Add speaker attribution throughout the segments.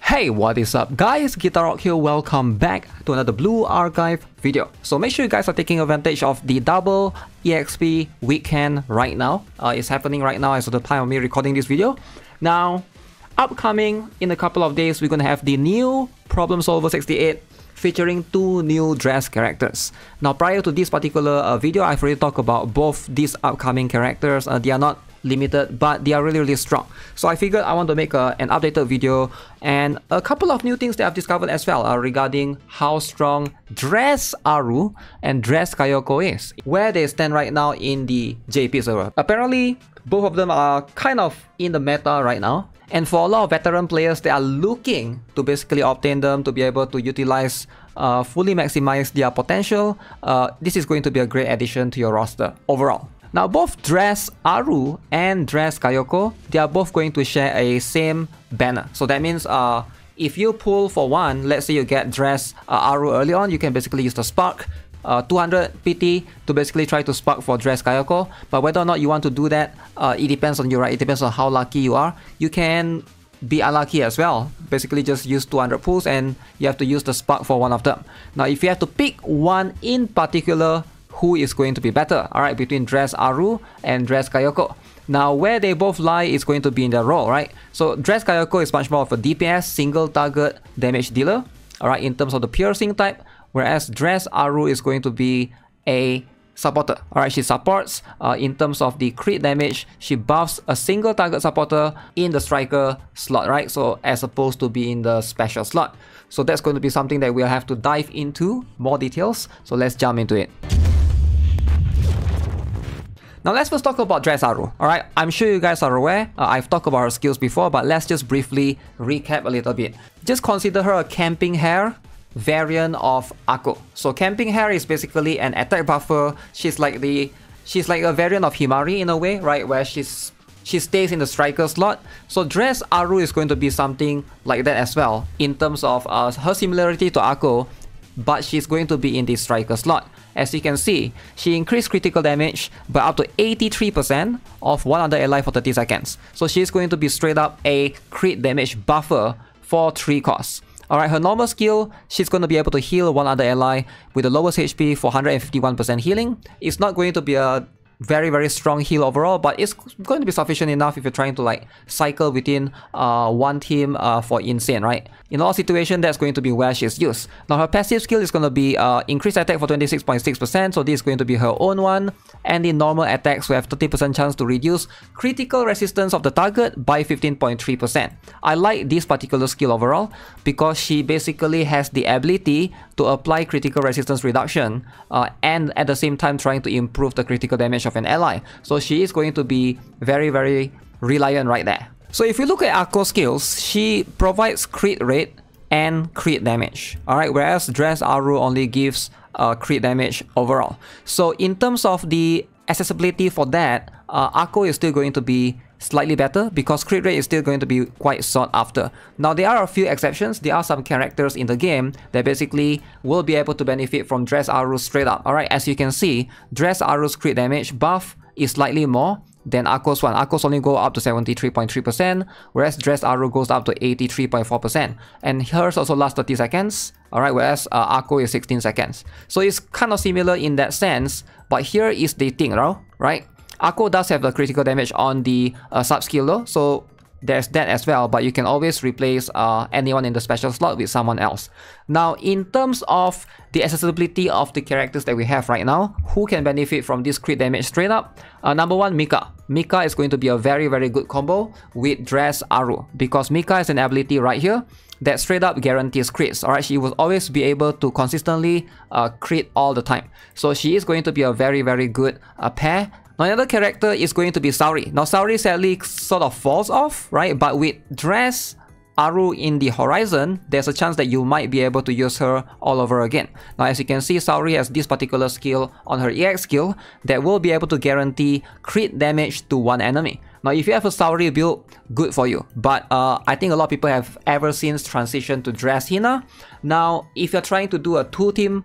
Speaker 1: Hey, what is up guys, Guitar Rock here, welcome back to another Blue Archive video. So make sure you guys are taking advantage of the double EXP weekend right now. It's happening right now as of the time of me recording this video. Now, upcoming in a couple of days, we're gonna have the new Problem Solver 68 featuring two new dress characters. Now, prior to this particular video, I've already talked about both these upcoming characters. They are not limited, but they are really strong. So I figured I want to make an updated video and a couple of new things that I've discovered as well regarding how strong Dress Aru and Dress Kayoko is, where they stand right now in the JP server. Apparently, both of them are kind of in the meta right now. And for a lot of veteran players, they are looking to basically obtain them to be able to utilize, fully maximize their potential. This is going to be a great addition to your roster overall. Now, both Dress Aru and Dress Kayoko, they are both going to share a same banner. So that means if you pull for one, let's say you get Dress Aru early on, you can basically use the spark 200 PT to basically try to spark for Dress Kayoko. But whether or not you want to do that, it depends on you, right? It depends on how lucky you are. You can be unlucky as well. Basically just use 200 pulls and you have to use the spark for one of them. Now, if you have to pick one in particular, who is going to be better, alright, between Dress Aru and Dress Kayoko. Now, where they both lie is going to be in their role, right? So Dress Kayoko is much more of a DPS, single target damage dealer, alright, in terms of the piercing type, whereas Dress Aru is going to be a supporter. Alright, she supports in terms of the crit damage. She buffs a single target supporter in the striker slot, right? So as opposed to be in the special slot. So that's going to be something that we'll have to dive into more details. So let's jump into it. Now let's first talk about Dress Aru. Alright, I'm sure you guys are aware, I've talked about her skills before, but let's just briefly recap a little bit. Just consider her a camping hare variant of Akko. So camping hare is basically an attack buffer. She's like a variant of Himari in a way, right? Where she stays in the striker slot. So Dress Aru is going to be something like that as well in terms of her similarity to Akko, but she's going to be in the striker slot. As you can see, she increased critical damage by up to 83% of one other ally for 30 seconds. So she's going to be straight up a crit damage buffer for 3 costs. Alright, her normal skill, she's going to be able to heal one other ally with the lowest HP for 151% healing. It's not going to be a very strong heal overall, but it's going to be sufficient enough if you're trying to like cycle within one team for insane, right? In all situations, that's going to be where she's used. Now, her passive skill is going to be increased attack for 26.6%, so this is going to be her own one. And the normal attacks will have 30% chance to reduce critical resistance of the target by 15.3%. I like this particular skill overall because she basically has the ability to apply critical resistance reduction and at the same time trying to improve the critical damage of an ally. So she is going to be very reliant right there. So if you look at Akko's skills, she provides crit rate and crit damage. Alright, whereas Dress Aru only gives crit damage overall. So in terms of the accessibility for that, Akko is still going to be slightly better because crit rate is still going to be quite sought after. Now, there are a few exceptions. There are some characters in the game that basically will be able to benefit from Dress Aru straight up. Alright, as you can see, Dress Aru's crit damage buff is slightly more than Akko's one. Akko's only go up to 73.3%, whereas Dress Aru goes up to 83.4%. And hers also lasts 30 seconds, alright, whereas Akko is 16 seconds. So it's kind of similar in that sense, but here is the thing, right? Akko does have the critical damage on the sub-skill though, so there's that as well, but you can always replace anyone in the special slot with someone else. Now, in terms of the accessibility of the characters that we have right now, who can benefit from this crit damage straight up? Number one, Mika. Mika is going to be a very good combo with Dress Aru because Mika has an ability right here that straight up guarantees crits. Alright, she will always be able to consistently crit all the time. So she is going to be a very good pair. Now, another character is going to be Saori. Now, Saori sadly sort of falls off, right? But with Dress Aru in the horizon, there's a chance that you might be able to use her all over again. Now, as you can see, Saori has this particular skill on her EX skill that will be able to guarantee crit damage to one enemy. Now, if you have a Saori build, good for you. But I think a lot of people have ever since transitioned to Dress Hina. Now, if you're trying to do a 2-team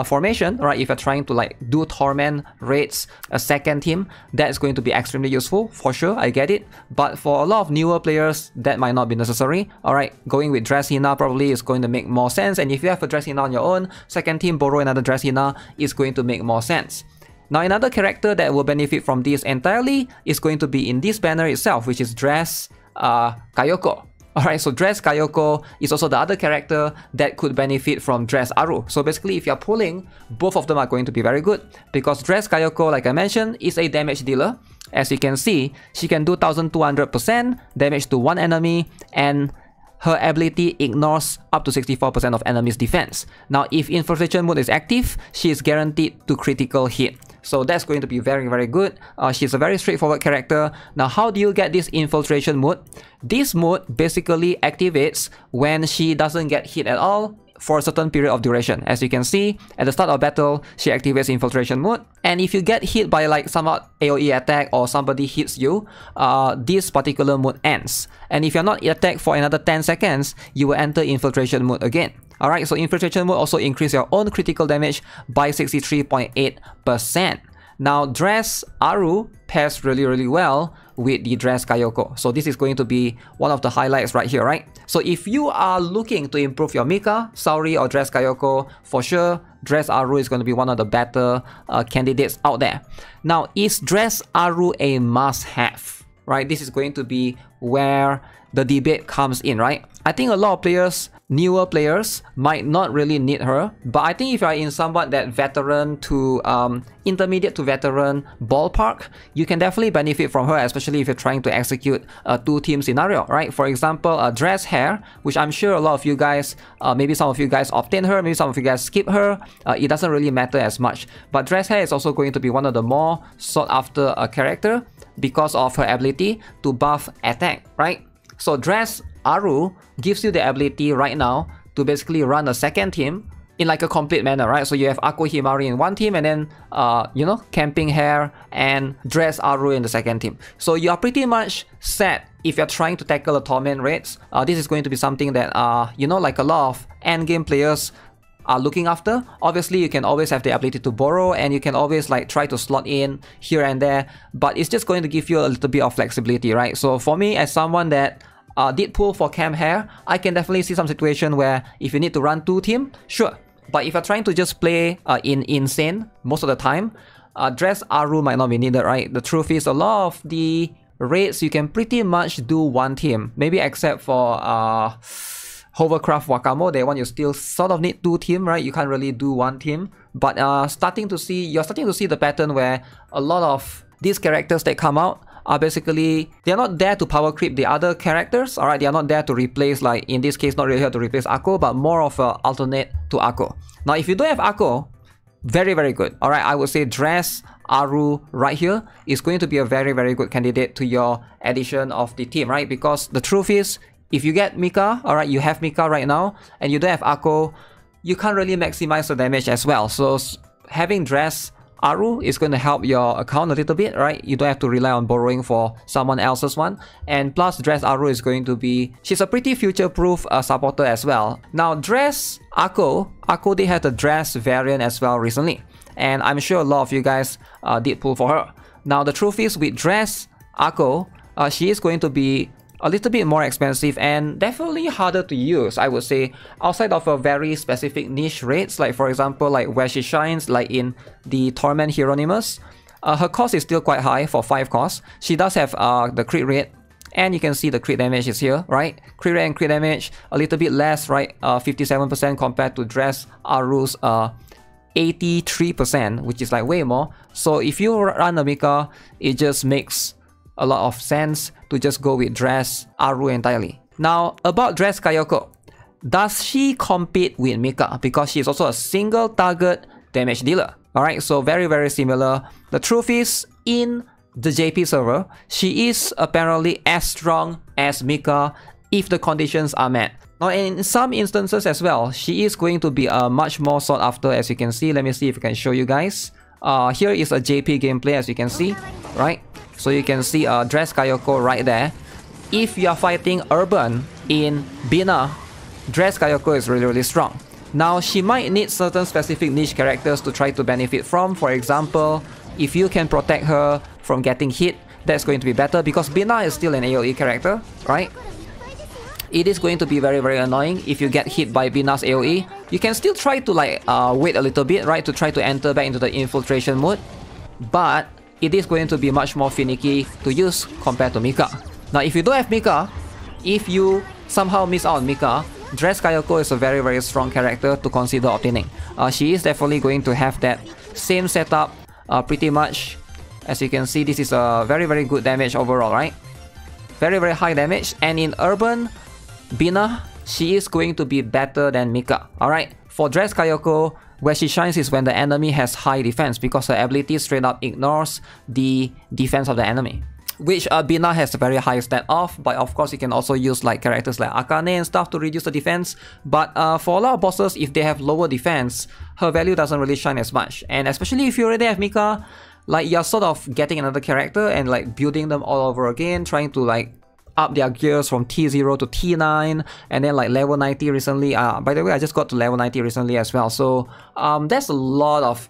Speaker 1: formation, right? If you're trying to like do torment raids a second team, that's going to be extremely useful for sure. I get it, but for a lot of newer players, that might not be necessary. All right, going with Dress Hina probably is going to make more sense, and if you have a Dress Hina on your own, second team borrow another Dress Hina is going to make more sense. Now, another character that will benefit from this entirely is going to be in this banner itself, which is Dress Kayoko. Alright, so Dress Kayoko is also the other character that could benefit from Dress Aru. So basically, if you're pulling, both of them are going to be very good, because Dress Kayoko, like I mentioned, is a damage dealer. As you can see, she can do 1200% damage to one enemy, and her ability ignores up to 64% of enemy's defense. Now, if Infiltration mode is active, she is guaranteed to critical hit. So that's going to be very, very good. She's a very straightforward character. Now, how do you get this Infiltration mode? This mode basically activates when she doesn't get hit at all for a certain period of duration. As you can see, at the start of battle, she activates Infiltration mode. And if you get hit by like some AoE attack or somebody hits you, this particular mode ends. And if you're not attacked for another 10 seconds, you will enter Infiltration mode again. Alright, so Infiltration mode also increase your own critical damage by 63.8%. Now, Dress Aru pairs really, really well with the Dress Kayoko. So this is going to be one of the highlights right here, right? So if you are looking to improve your Mika, Saori, or Dress Kayoko, for sure, Dress Aru is going to be one of the better candidates out there. Now, is Dress Aru a must-have? Right? This is going to be where the debate comes in, right? I think a lot of players, newer players, might not really need her, but I think if you are in somewhat that veteran to intermediate to veteran ballpark, you can definitely benefit from her, especially if you're trying to execute a two-team scenario, right? For example, Dress Hair, which I'm sure a lot of you guys, maybe some of you guys obtain her, maybe some of you guys skip her, it doesn't really matter as much. But Dress Hair is also going to be one of the more sought after character because of her ability to buff attack, right? So Dress Aru gives you the ability right now to basically run a second team in like a complete manner, right? So you have Ako Himari in one team, and then, you know, Camping Hair and Dress Aru in the second team. So you are pretty much set if you're trying to tackle the torment raids. This is going to be something that, you know, like a lot of endgame players are looking after. Obviously, you can always have the ability to borrow, and you can always like try to slot in here and there, but it's just going to give you a little bit of flexibility, right? So for me, as someone that did pull for Cam Hair, I can definitely see some situation where if you need to run two team, sure. But if you're trying to just play in Insane most of the time, Dress Aru might not be needed, right? The truth is, a lot of the raids you can pretty much do one team, maybe except for Hovercraft Wakamo. That one you still sort of need two team, right? You can't really do one team. But you're starting to see the pattern where a lot of these characters that come out are basically, they're not there to power creep the other characters, alright? They are not there to replace, like in this case, not really here to replace Ako, but more of an alternate to Ako. Now, if you don't have Ako, very, very good. Alright, I would say Dress Aru right here is going to be a very, very good candidate to your addition of the team, right? Because the truth is, if you get Mika, alright, you have Mika right now, and you don't have Ako, you can't really maximize the damage as well. So having Dress Aru is going to help your account a little bit, right? You don't have to rely on borrowing for someone else's one. And plus, Dress Aru is going to be, she's a pretty future-proof supporter as well. Now, Dress Ako did have the Dress variant as well recently, and I'm sure a lot of you guys did pull for her. Now, the truth is, with Dress Ako, she is going to be a little bit more expensive and definitely harder to use, I would say, outside of a very specific niche raids, like for example, like where she shines, like in the Torment Hieronymus. Her cost is still quite high for 5 costs. She does have the crit rate, and you can see the crit damage is here, right? Crit rate and crit damage a little bit less, right? 57% compared to Dress Aru's 83%, which is like way more. So if you run a Mika, it just makes a lot of sense to just go with Dress Aru entirely. Now, about Dress Kayoko, does she compete with Mika? Because she is also a single target damage dealer. Alright, so very, very similar. The truth is, in the JP server, she is apparently as strong as Mika if the conditions are met. Now, in some instances as well, she is going to be much more sought after, as you can see. Let me see if I can show you guys. Here is a JP gameplay, as you can see, right? So you can see Dress Kayoko right there. If you are fighting Urban in Bina, Dress Kayoko is really, really strong. Now, she might need certain specific niche characters to try to benefit from. For example, if you can protect her from getting hit, that's going to be better because Bina is still an AoE character, right? It is going to be very, very annoying if you get hit by Bina's AoE. You can still try to like wait a little bit, right, to try to enter back into the infiltration mode, but it is going to be much more finicky to use compared to Mika. Now, if you don't have Mika, if you somehow miss out on Mika, Dress Kayoko is a very, very strong character to consider obtaining. She is definitely going to have that same setup pretty much. As you can see, this is a very, very good damage overall, right? Very, very high damage. And in Urban, Bina, she is going to be better than Mika, alright? For Dress Kayoko, where she shines is when the enemy has high defense because her ability straight up ignores the defense of the enemy. Which Bina has a very high stat of, but of course you can also use like characters like Akane and stuff to reduce the defense. But for a lot of bosses, if they have lower defense, her value doesn't really shine as much. And especially if you already have Mika, like you're sort of getting another character and like building them all over again, trying to like up their gears from T0 to T9 and then like level 90 recently. By the way, I just got to level 90 recently as well. So that's a lot of,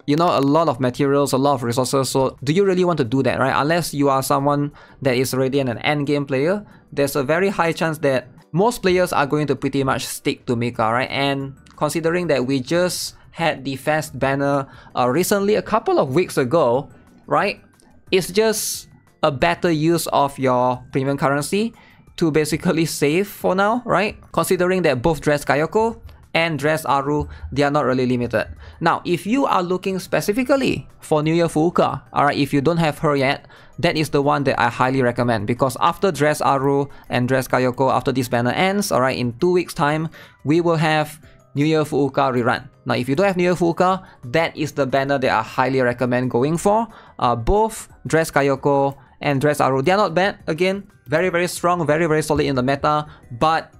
Speaker 1: you know, a lot of materials, a lot of resources. So do you really want to do that, right? Unless you are someone that is already an end game player, there's a very high chance that most players are going to pretty much stick to Mika, right? And considering that we just had the Fast banner recently, a couple of weeks ago, right? It's just a better use of your premium currency to basically save for now, right? Considering that both Dress Kayoko and Dress Aru, they are not really limited. Now, if you are looking specifically for New Year Fuuka, alright, if you don't have her yet, that is the one that I highly recommend because after Dress Aru and Dress Kayoko, after this banner ends, alright, in 2 weeks time, we will have New Year Fuuka rerun. Now, if you don't have New Year Fuuka, that is the banner that I highly recommend going for. Both Dress Kayoko and Dress Aru, they are not bad. Again, very, very strong, very, very solid in the meta, but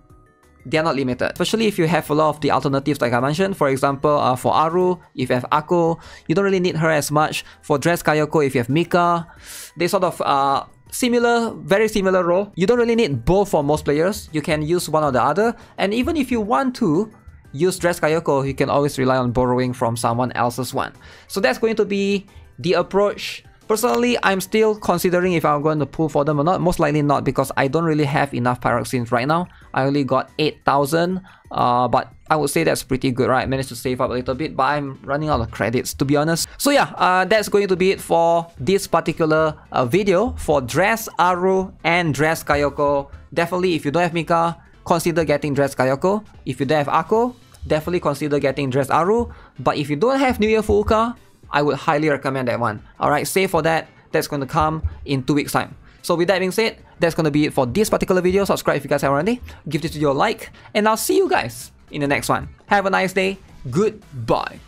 Speaker 1: they are not limited. Especially if you have a lot of the alternatives like I mentioned. For example, for Aru, if you have Ako, you don't really need her as much. For Dress Kayoko, if you have Mika, they sort of similar, very similar role. You don't really need both for most players. You can use one or the other. And even if you want to use Dress Kayoko, you can always rely on borrowing from someone else's one. So that's going to be the approach. Personally, I'm still considering if I'm going to pull for them or not. Most likely not because I don't really have enough pyroxenes right now. I only got 8,000, but I would say that's pretty good, right? I managed to save up a little bit, but I'm running out of credits, to be honest. So yeah, that's going to be it for this particular video for Dress Aru and Dress Kayoko. Definitely, if you don't have Mika, consider getting Dress Kayoko. If you don't have Ako, definitely consider getting Dress Aru. But if you don't have New Year Fuuka, I would highly recommend that one. Alright, save for that. That's going to come in 2 weeks time. So with that being said, that's going to be it for this particular video. Subscribe if you guys haven't already. Give this video a like. And I'll see you guys in the next one. Have a nice day. Goodbye.